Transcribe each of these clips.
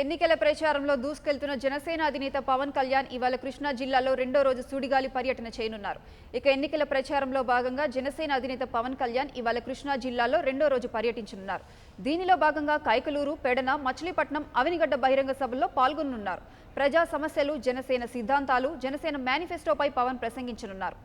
ఎన్నికల ప్రచారంలో దూసుకెళ్తున్న జనసేన అధినేత పవన్ కళ్యాణ్ ఇవాళ కృష్ణా జిల్లాలో రెండో రోజు సుడిగాలి పర్యటన చేయనున్నారు. ఇక ఎన్నికల ప్రచారంలో భాగంగా జనసేన అధినేత పవన్ కళ్యాణ్ ఇవాళ కృష్ణా జిల్లాలో రెండో రోజు పర్యటించనున్నారు. దీనిలో భాగంగా కైకలూరు, పెడన, మచిలీపట్నం, అవనిగడ్డ బహిరంగ సభల్లో పాల్గొనున్నారు. ప్రజా సమస్యలు, జనసేన సిద్ధాంతాలు, జనసేన మేనిఫెస్టోపై పవన్ ప్రసంగించనున్నారు.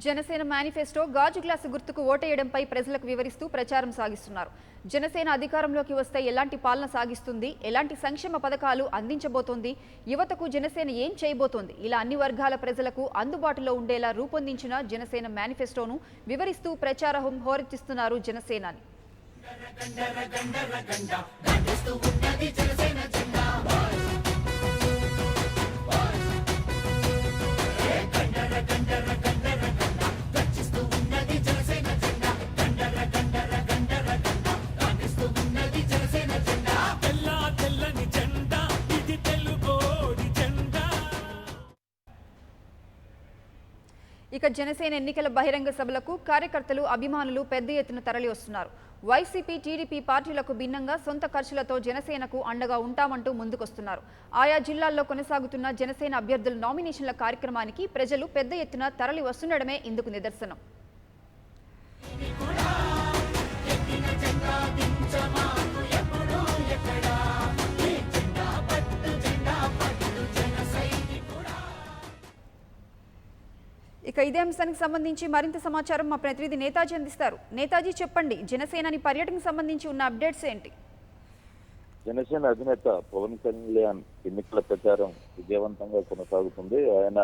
జనసేన మేనిఫెస్టో గాజు గ్లాసు గుర్తుకు ఓటేయడంపై ప్రజలకు వివరిస్తూ ప్రచారం సాగిస్తున్నారు. జనసేన అధికారంలోకి వస్తే ఎలాంటి పాలన సాగిస్తుంది, ఎలాంటి సంక్షేమ పథకాలు అందించబోతోంది, యువతకు జనసేన ఏం చేయబోతోంది, ఇలా అన్ని వర్గాల ప్రజలకు అందుబాటులో ఉండేలా రూపొందించిన జనసేన మేనిఫెస్టోను వివరిస్తూ ప్రచారం హోరెత్తిస్తున్నారు జనసేనాని. ఇక జనసేన ఎన్నికల బహిరంగ సభలకు కార్యకర్తలు, అభిమానులు పెద్ద ఎత్తున తరలి వస్తున్నారు. వైసీపీ, టీడీపీ పార్టీలకు భిన్నంగా సొంత ఖర్చులతో జనసేనకు అండగా ఉంటామంటూ ముందుకొస్తున్నారు. ఆయా జిల్లాల్లో కొనసాగుతున్న జనసేన అభ్యర్థుల నామినేషన్ల కార్యక్రమానికి ప్రజలు పెద్ద ఎత్తున తరలి వస్తుండడమే ఇందుకు నిదర్శనం. ఇక ఇదే అంశానికి సంబంధించి మరింత సమాచారం మా ప్రతినిధి నేతాజీ అందిస్తారు. నేతాజీ, చెప్పండి, జనసేనాని పర్యటనకు సంబంధించి ఉన్న అప్డేట్స్ ఏంటి? జనసేన అధినేత పవన్ కళ్యాణ్ ఎన్నికల ప్రచారం విజయవంతంగా కొనసాగుతుంది. ఆయన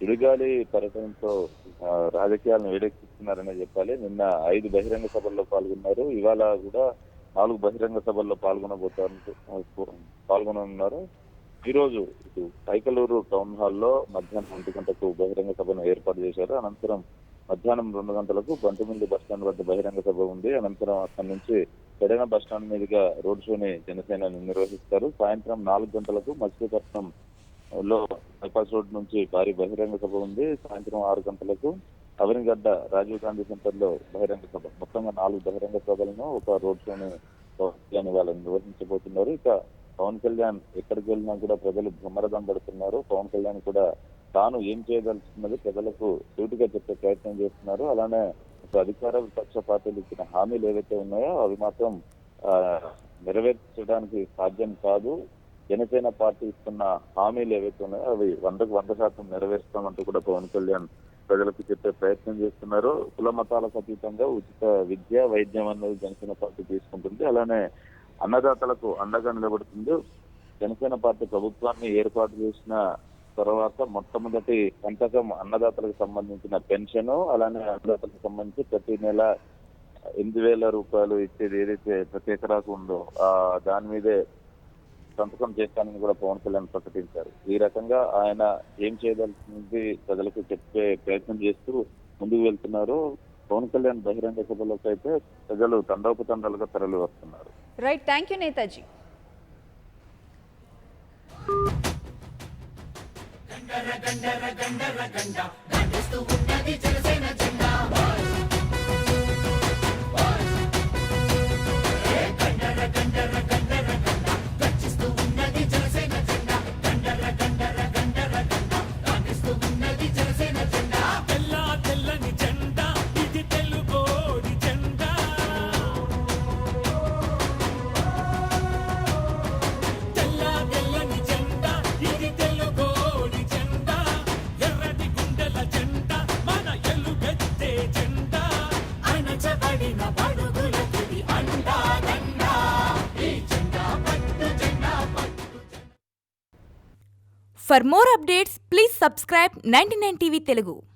సుడిగాలి పర్యటనతో రాజకీయాలను వేడెక్కిస్తున్నారనే చెప్పాలి. నిన్న 5 బహిరంగ సభల్లో పాల్గొన్నారు. ఇవాళ కూడా 4 బహిరంగ సభల్లో పాల్గొననున్నారు. ఈ రోజు ఇటు కైకలూరు టౌన్ హాల్లో మధ్యాహ్నం 1 గంటకు బహిరంగ సభను ఏర్పాటు చేశారు. అనంతరం మధ్యాహ్నం 2 గంటలకు బంటుమిల్లి బస్టాండ్ వద్ద బహిరంగ సభ ఉంది. అనంతరం అక్కడి నుంచి పెడన బస్టాండ్ మీదుగా రోడ్ షోని జనసేన నిర్వహిస్తారు. సాయంత్రం 4 గంటలకు మచిలీపట్నం లో బైపాస్ రోడ్ నుంచి భారీ బహిరంగ సభ ఉంది. సాయంత్రం 6 గంటలకు అవనిగడ్డ రాజీవ్ గాంధీ సెంటర్ లో బహిరంగ సభ. మొత్తంగా 4 బహిరంగ సభలను ఒక రోడ్ షోని వాళ్ళు నిర్వహించబోతున్నారు. ఇక పవన్ కళ్యాణ్ ఎక్కడికి వెళ్ళినా కూడా ప్రజలు బ్రహ్మరథం పడుతున్నారు. పవన్ కళ్యాణ్ కూడా తాను ఏం చేయదలుచుకున్నది ప్రజలకు సూటిగా చెప్పే ప్రయత్నం చేస్తున్నారు. అలానే అధికార విపక్ష పార్టీలు ఇచ్చిన హామీలు ఏవైతే ఉన్నాయో అవి మాత్రం నెరవేర్చడానికి సాధ్యం కాదు. జనసేన పార్టీ ఇస్తున్న హామీలు ఏవైతే ఉన్నాయో అవి 100% నెరవేరుస్తామంటూ కూడా పవన్ కళ్యాణ్ ప్రజలకు చెప్పే ప్రయత్నం చేస్తున్నారు. కుల మతాలకు అతీతంగా ఉచిత విద్య, వైద్యం అనేది జనసేన పార్టీ తీసుకుంటుంది. అలానే అన్నదాతలకు అండగా నిలబడుతుంది. జనసేన పార్టీ ప్రభుత్వాన్ని ఏర్పాటు చేసిన తర్వాత మొట్టమొదటి సంతకం అన్నదాతలకు సంబంధించిన పెన్షన్, అలానే అన్నదాతలకు సంబంధించి ప్రతి నెల 8,000 రూపాయలు ఇచ్చేది ఏదైతే ప్రతి ఎకరాకు ఉందో దాని మీదే సంతకం చేస్తానని కూడా పవన్ కళ్యాణ్ ప్రకటించారు. ఈ రకంగా ఆయన ఏం చేయదలుచుకుంది ప్రజలకు చెప్పే ప్రయత్నం చేస్తూ ముందుకు వెళ్తున్నారు. పవన్ కళ్యాణ్ బహిరంగ సభలోకి అయితే ప్రజలు తండోపతండాలుగా తరలి వస్తున్నారు. Right, thank you Netaji. జెండా For more updates, please subscribe 99 TV Telugu.